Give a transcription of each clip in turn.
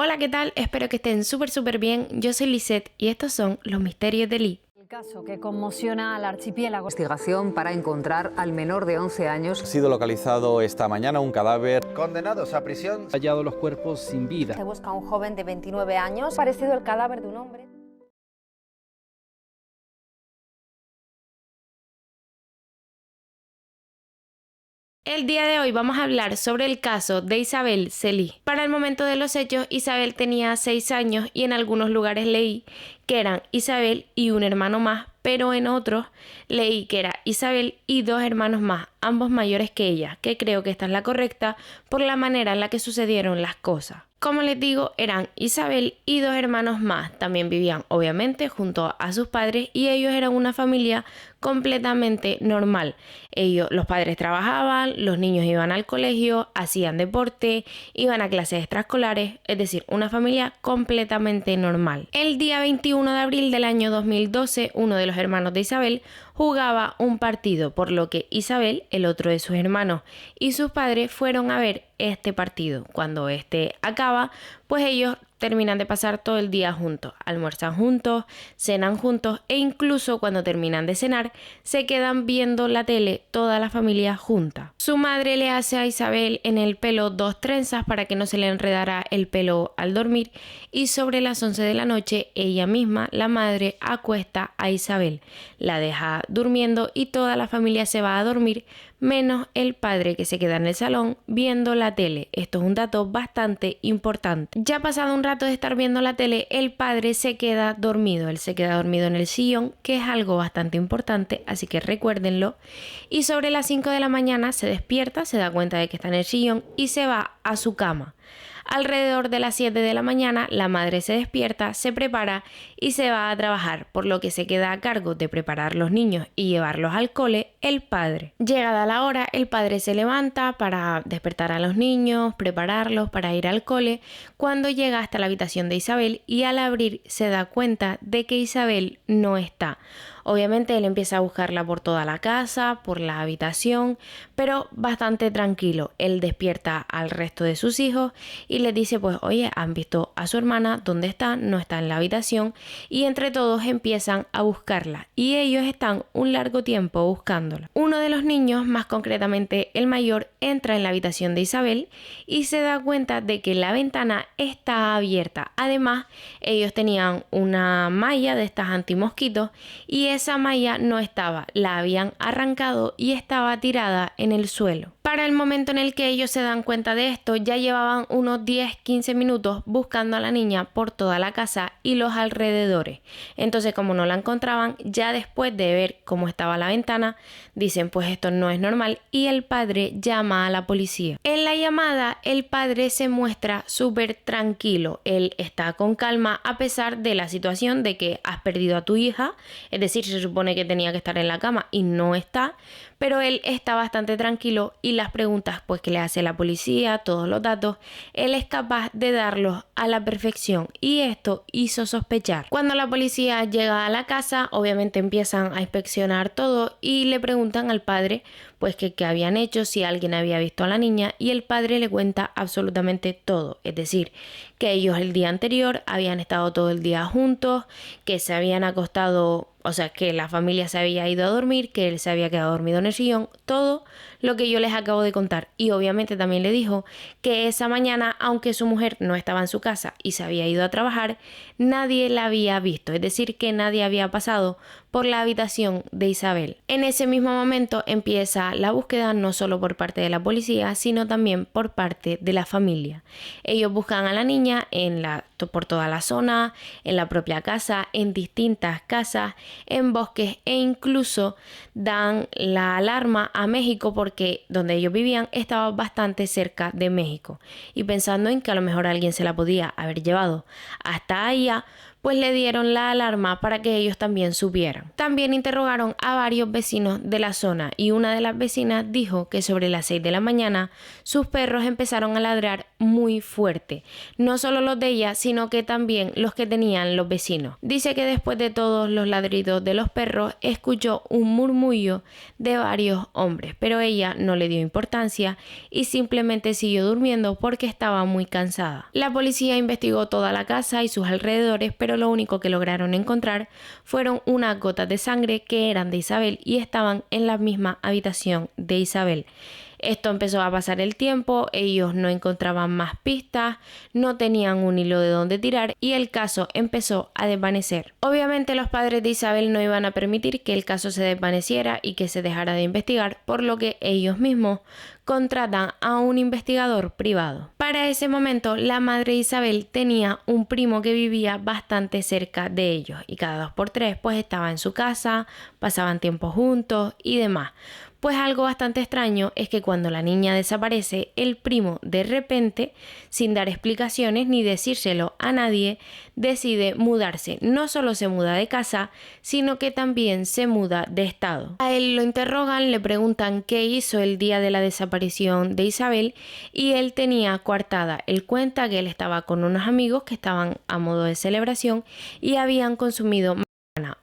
Hola, ¿qué tal? Espero que estén súper bien. Yo soy Lisette y estos son los misterios de Lee. El caso que conmociona al archipiélago. Investigación para encontrar al menor de 11 años. Ha sido localizado esta mañana un cadáver. Condenados a prisión. Hallado los cuerpos sin vida. Se busca a un joven de 29 años, parecido al cadáver de un hombre. El día de hoy vamos a hablar sobre el caso de Isabel Celí. Para el momento de los hechos, Isabel tenía 6 años y en algunos lugares leí que eran Isabel y un hermano más, pero en otros leí que era Isabel y 2 hermanos más, ambos mayores que ella, que creo que esta es la correcta por la manera en la que sucedieron las cosas. Como les digo, eran Isabel y 2 hermanos más. También vivían, obviamente, junto a sus padres y ellos eran una familia completamente normal. Los padres trabajaban, los niños iban al colegio, hacían deporte, iban a clases extraescolares, es decir, una familia completamente normal. El día 21 de abril del año 2012, uno de los hermanos de Isabel jugaba un partido, por lo que Isabel, el otro de sus hermanos, y sus padres fueron a ver este partido. Cuando este acaba, pues ellos terminan de pasar todo el día juntos, almuerzan juntos, cenan juntos e incluso cuando terminan de cenar se quedan viendo la tele toda la familia junta. Su madre le hace a Isabel en el pelo 2 trenzas para que no se le enredara el pelo al dormir y sobre las 11 de la noche ella misma, la madre, acuesta a Isabel, la deja durmiendo y toda la familia se va a dormir menos el padre que se queda en el salón viendo la tele. Esto es un dato bastante importante. Ya pasado un rato de estar viendo la tele, el padre se queda dormido. Él se queda dormido en el sillón, que es algo bastante importante, así que recuérdenlo. Y sobre las 5 de la mañana se despierta, se da cuenta de que está en el sillón y se va a su cama. Alrededor de las 7 de la mañana, la madre se despierta, se prepara y se va a trabajar, por lo que se queda a cargo de preparar los niños y llevarlos al cole el padre. Llegada la hora, el padre se levanta para despertar a los niños, prepararlos para ir al cole, cuando llega hasta la habitación de Isabel y al abrir se da cuenta de que Isabel no está. Obviamente él empieza a buscarla por toda la casa, por la habitación, pero bastante tranquilo. Él despierta al resto de sus hijos y les dice, pues oye, han visto a su hermana, ¿dónde está? No está en la habitación, y entre todos empiezan a buscarla y ellos están un largo tiempo buscándola. Uno de los niños, más concretamente el mayor, entra en la habitación de Isabel y se da cuenta de que la ventana está abierta. Además, ellos tenían una malla de estas antimosquitos y esa malla no estaba, la habían arrancado y estaba tirada en el suelo. Para el momento en el que ellos se dan cuenta de esto, ya llevaban unos 10-15 minutos buscando a la niña por toda la casa y los alrededores. Entonces, como no la encontraban, ya después de ver cómo estaba la ventana, dicen, pues esto no es normal, y el padre llama a la policía. En la llamada, el padre se muestra súper tranquilo. Él está con calma a pesar de la situación de que has perdido a tu hija, es decir, se supone que tenía que estar en la cama y no está, pero él está bastante tranquilo y las preguntas pues que le hace la policía, todos los datos, él es capaz de darlos a la perfección y esto hizo sospechar. Cuando la policía llega a la casa, obviamente empiezan a inspeccionar todo y le preguntan al padre pues que qué habían hecho, si alguien había visto a la niña, y el padre le cuenta absolutamente todo, es decir, que ellos el día anterior habían estado todo el día juntos, que se habían acostado, o sea, que la familia se había ido a dormir, que él se había quedado dormido en el sillón, todo lo que yo les acabo de contar. Y obviamente también le dijo que esa mañana, aunque su mujer no estaba en su casa y se había ido a trabajar, nadie la había visto, es decir, que nadie había pasado por la habitación de Isabel. En ese mismo momento empieza la búsqueda no solo por parte de la policía, sino también por parte de la familia. Ellos buscan a la niña por toda la zona, en la propia casa, en distintas casas, en bosques e incluso dan la alarma a México porque donde ellos vivían estaba bastante cerca de México. Y pensando en que a lo mejor alguien se la podía haber llevado hasta allá, pues le dieron la alarma para que ellos también supieran. También interrogaron a varios vecinos de la zona y una de las vecinas dijo que sobre las 6 de la mañana sus perros empezaron a ladrar muy fuerte, no solo los de ella, sino que también los que tenían los vecinos. Dice que después de todos los ladridos de los perros escuchó un murmullo de varios hombres, pero ella no le dio importancia y simplemente siguió durmiendo porque estaba muy cansada. La policía investigó toda la casa y sus alrededores, pero lo único que lograron encontrar fueron unas gotas de sangre que eran de Isabel y estaban en la misma habitación de Isabel. Esto empezó a pasar el tiempo, ellos no encontraban más pistas, no tenían un hilo de dónde tirar y el caso empezó a desvanecer. Obviamente los padres de Isabel no iban a permitir que el caso se desvaneciera y que se dejara de investigar, por lo que ellos mismos contratan a un investigador privado. Para ese momento, la madre de Isabel tenía un primo que vivía bastante cerca de ellos y cada 2 por 3 pues estaba en su casa, pasaban tiempo juntos y demás. Pues algo bastante extraño es que cuando la niña desaparece, el primo de repente, sin dar explicaciones ni decírselo a nadie, decide mudarse. No solo se muda de casa, sino que también se muda de estado. A él lo interrogan, le preguntan qué hizo el día de la desaparición de Isabel y él tenía coartada. Él cuenta que él estaba con unos amigos que estaban a modo de celebración y habían consumido.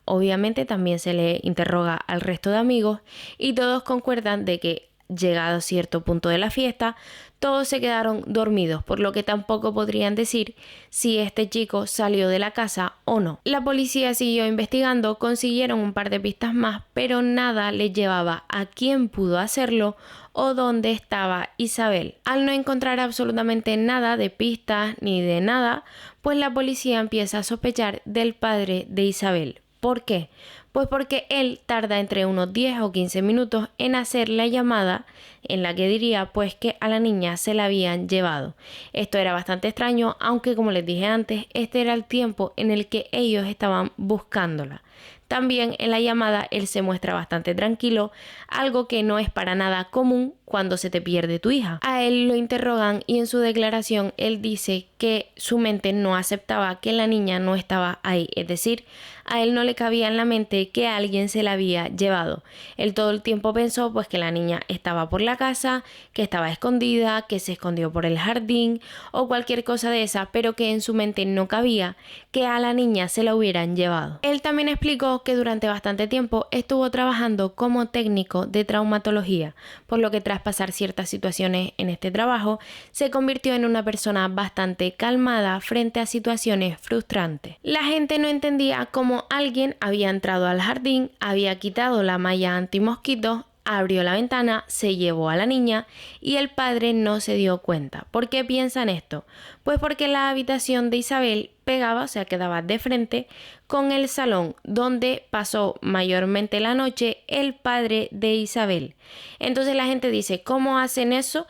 Obviamente también se le interroga al resto de amigos y todos concuerdan de que llegado a cierto punto de la fiesta todos se quedaron dormidos, por lo que tampoco podrían decir si este chico salió de la casa o no. La policía siguió investigando, consiguieron un par de pistas más, pero nada les llevaba a quién pudo hacerlo o dónde estaba Isabel. Al no encontrar absolutamente nada de pistas ni de nada, pues la policía empieza a sospechar del padre de Isabel. ¿Por qué? Pues porque él tarda entre unos 10 o 15 minutos en hacer la llamada en la que diría pues que a la niña se la habían llevado. Esto era bastante extraño, aunque como les dije antes, este era el tiempo en el que ellos estaban buscándola. También en la llamada él se muestra bastante tranquilo, algo que no es para nada común cuando se te pierde tu hija. A él lo interrogan y en su declaración él dice que su mente no aceptaba que la niña no estaba ahí, es decir, a él no le cabía en la mente que alguien se la había llevado. Él todo el tiempo pensó pues que la niña estaba por la casa, que estaba escondida, que se escondió por el jardín o cualquier cosa de esa, pero que en su mente no cabía que a la niña se la hubieran llevado. Él también explicó que durante bastante tiempo estuvo trabajando como técnico de traumatología, por lo que tras pasar ciertas situaciones en este trabajo, se convirtió en una persona bastante calmada frente a situaciones frustrantes. La gente no entendía cómo alguien había entrado al jardín, había quitado la malla antimosquitos, abrió la ventana, se llevó a la niña y el padre no se dio cuenta. ¿Por qué piensan esto? Pues porque la habitación de Isabel pegaba, o sea, quedaba de frente con el salón donde pasó mayormente la noche el padre de Isabel. Entonces la gente dice, ¿cómo hacen eso?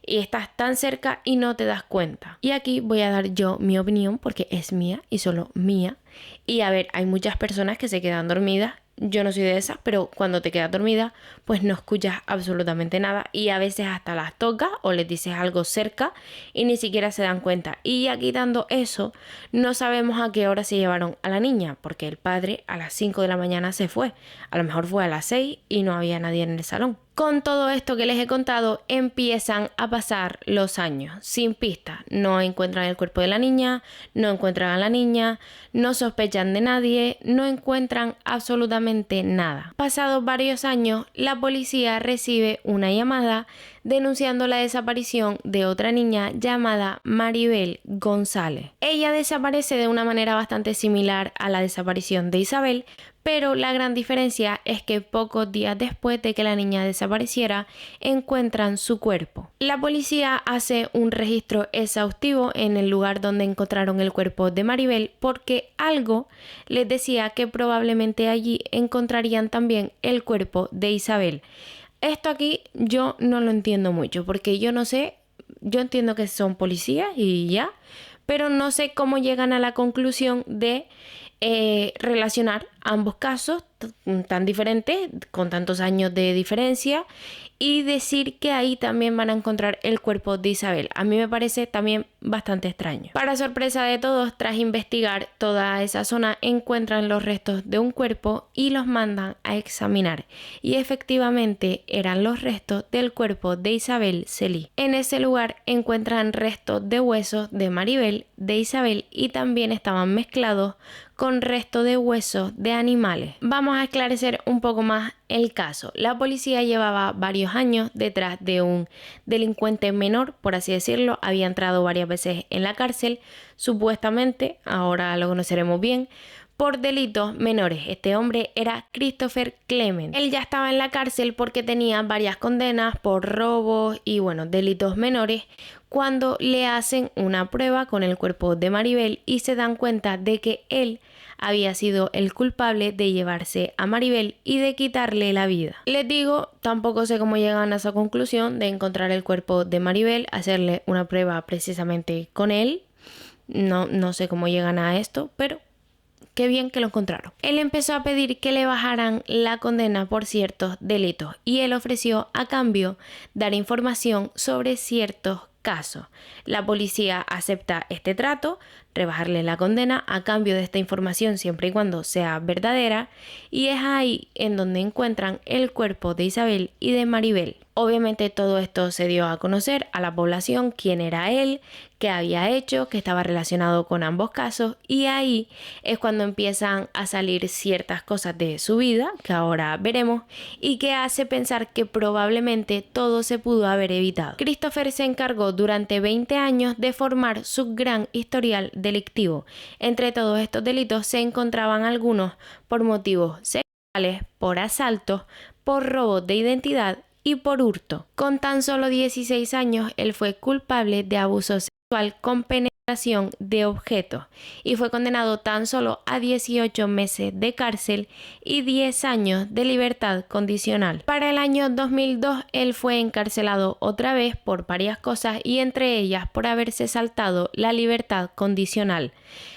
Y estás tan cerca y no te das cuenta. Y aquí voy a dar yo mi opinión porque es mía y solo mía. Y a ver, hay muchas personas que se quedan dormidas. Yo no soy de esas, pero cuando te quedas dormida, pues no escuchas absolutamente nada y a veces hasta las tocas o les dices algo cerca y ni siquiera se dan cuenta. Y ya quitando eso, no sabemos a qué hora se llevaron a la niña, porque el padre a las 5 de la mañana se fue. A lo mejor fue a las 6 y no había nadie en el salón. Con todo esto que les he contado, empiezan a pasar los años sin pistas. No encuentran el cuerpo de la niña, no encuentran a la niña, no sospechan de nadie, no encuentran absolutamente nada. Pasados varios años, la policía recibe una llamada denunciando la desaparición de otra niña llamada Maribel González. Ella desaparece de una manera bastante similar a la desaparición de Isabel, pero la gran diferencia es que pocos días después de que la niña desapareciera, encuentran su cuerpo. La policía hace un registro exhaustivo en el lugar donde encontraron el cuerpo de Maribel porque algo les decía que probablemente allí encontrarían también el cuerpo de Isabel. Esto aquí yo no lo entiendo mucho porque yo no sé, yo entiendo que son policías y ya, pero no sé cómo llegan a la conclusión de relacionar ambos casos tan diferentes, con tantos años de diferencia, y decir que ahí también van a encontrar el cuerpo de Isabel. A mí me parece también bastante extraño. Para sorpresa de todos, tras investigar toda esa zona, encuentran los restos de un cuerpo y los mandan a examinar. Y efectivamente eran los restos del cuerpo de Isabel Celí. En ese lugar encuentran restos de huesos de Maribel, de Isabel, y también estaban mezclados con restos de huesos de animales. Vamos a esclarecer un poco más el caso. La policía llevaba varios años detrás de un delincuente menor, por así decirlo. Había entrado varias veces en la cárcel, supuestamente, ahora lo conoceremos bien, por delitos menores. Este hombre era Christopher Clement. Él ya estaba en la cárcel porque tenía varias condenas por robos y delitos menores, cuando le hacen una prueba con el cuerpo de Maribel y se dan cuenta de que él había sido el culpable de llevarse a Maribel y de quitarle la vida. Les digo, tampoco sé cómo llegan a esa conclusión de encontrar el cuerpo de Maribel, hacerle una prueba precisamente con él. No sé cómo llegan a esto, pero qué bien que lo encontraron. Él empezó a pedir que le bajaran la condena por ciertos delitos y él ofreció a cambio dar información sobre ciertos casos. La policía acepta este trato, rebajarle la condena a cambio de esta información siempre y cuando sea verdadera, y es ahí en donde encuentran el cuerpo de Isabel y de Maribel. Obviamente todo esto se dio a conocer a la población quién era él, qué había hecho, que estaba relacionado con ambos casos, y ahí es cuando empiezan a salir ciertas cosas de su vida, que ahora veremos, y que hace pensar que probablemente todo se pudo haber evitado. Christopher se encargó durante 20 años de formar su gran historial delictivo. Entre todos estos delitos se encontraban algunos por motivos sexuales, por asaltos, por robo de identidad y por hurto. Con tan solo 16 años, él fue culpable de abuso sexual con penetración de objetos y fue condenado tan solo a 18 meses de cárcel y 10 años de libertad condicional. Para el año 2002, él fue encarcelado otra vez por varias cosas y entre ellas por haberse saltado la libertad condicional.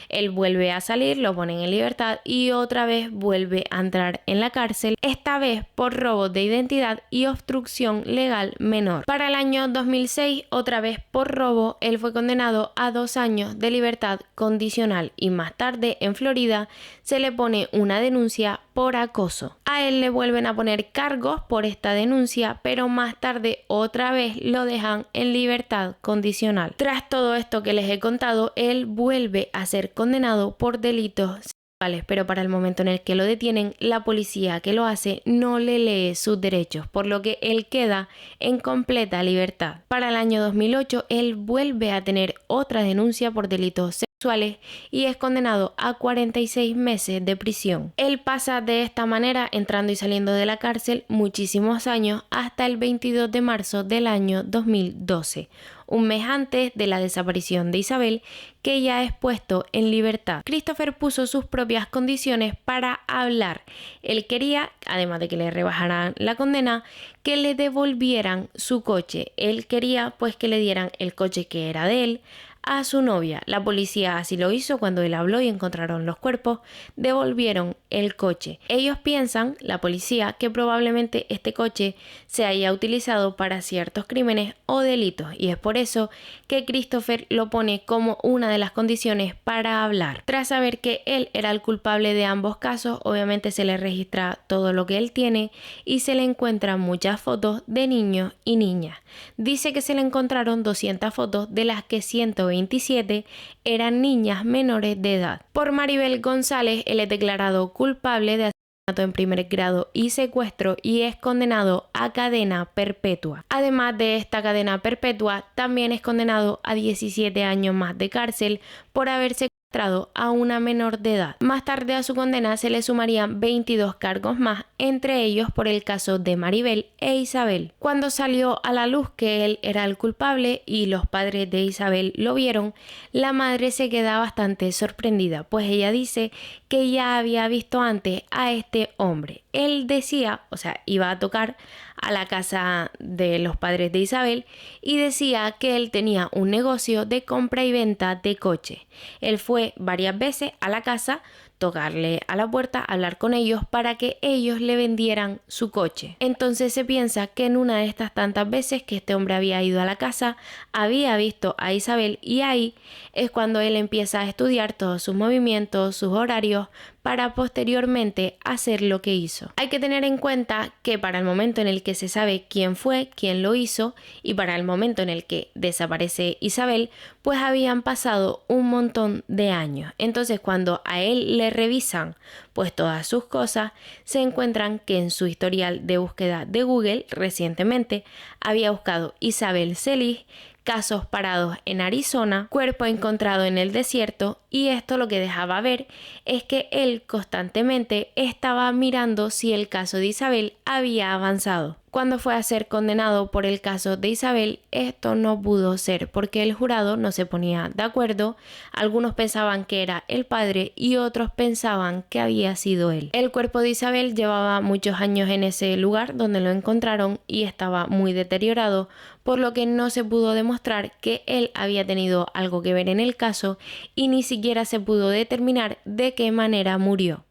Él vuelve a salir, lo ponen en libertad y otra vez vuelve a entrar en la cárcel, esta vez por robo de identidad y obstrucción legal menor. Para el año 2006, otra vez por robo, él fue condenado a 2 años de libertad condicional y más tarde en Florida se le pone una denuncia por acoso. A él le vuelven a poner cargos por esta denuncia, pero más tarde otra vez lo dejan en libertad condicional. Tras todo esto que les he contado, él vuelve a ser condenado por delitos sexuales, pero para el momento en el que lo detienen, la policía que lo hace no le lee sus derechos, por lo que él queda en completa libertad. Para el año 2008, él vuelve a tener otra denuncia por delitos sexuales y es condenado a 46 meses de prisión. Él pasa de esta manera, entrando y saliendo de la cárcel, muchísimos años hasta el 22 de marzo del año 2012, un mes antes de la desaparición de Isabel, que ya es puesto en libertad. Christopher puso sus propias condiciones para hablar. Él quería, además de que le rebajaran la condena, que le devolvieran su coche. Él quería pues que le dieran el coche que era de él a su novia. La policía así lo hizo cuando él habló y encontraron los cuerpos, devolvieron el coche. Ellos piensan, la policía, que probablemente este coche se haya utilizado para ciertos crímenes o delitos y es por eso que Christopher lo pone como una de las condiciones para hablar. Tras saber que él era el culpable de ambos casos, obviamente se le registra todo lo que él tiene y se le encuentran muchas fotos de niños y niñas. Dice que se le encontraron 200 fotos, de las que 127 eran niñas menores de edad. Por Maribel González, él es declarado culpable de asesinato en primer grado y secuestro y es condenado a cadena perpetua. Además de esta cadena perpetua, también es condenado a 17 años más de cárcel por haber secuestrado a una menor de edad. Más tarde a su condena se le sumarían 22 cargos más, entre ellos por el caso de Maribel e Isabel. Cuando salió a la luz que él era el culpable y los padres de Isabel lo vieron, la madre se queda bastante sorprendida, pues ella dice que ya había visto antes a este hombre. Él decía, iba a tocar a la casa de los padres de Isabel y decía que él tenía un negocio de compra y venta de coches. Él fue varias veces a la casa, tocarle a la puerta, hablar con ellos para que ellos le vendieran su coche. Entonces se piensa que en una de estas tantas veces que este hombre había ido a la casa, había visto a Isabel y ahí es cuando él empieza a estudiar todos sus movimientos, sus horarios, para posteriormente hacer lo que hizo. Hay que tener en cuenta que para el momento en el que se sabe quién fue, quién lo hizo y para el momento en el que desaparece Isabel, pues habían pasado un montón de años. Entonces cuando a él le revisan pues todas sus cosas, se encuentran que en su historial de búsqueda de Google recientemente había buscado Isabel Celis, casos parados en Arizona, cuerpo encontrado en el desierto, y esto lo que dejaba ver es que él constantemente estaba mirando si el caso de Isabel había avanzado. Cuando fue a ser condenado por el caso de Isabel, esto no pudo ser porque el jurado no se ponía de acuerdo. Algunos pensaban que era el padre y otros pensaban que había sido él. El cuerpo de Isabel llevaba muchos años en ese lugar donde lo encontraron y estaba muy deteriorado, por lo que no se pudo demostrar que él había tenido algo que ver en el caso y ni siquiera se pudo determinar de qué manera murió.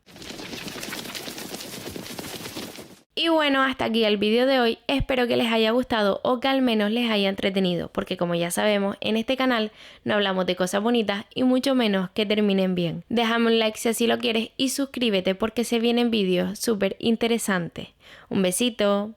Y bueno, hasta aquí el vídeo de hoy. Espero que les haya gustado o que al menos les haya entretenido, porque como ya sabemos, en este canal no hablamos de cosas bonitas y mucho menos que terminen bien. Déjame un like si así lo quieres y suscríbete porque se vienen vídeos súper interesantes. Un besito.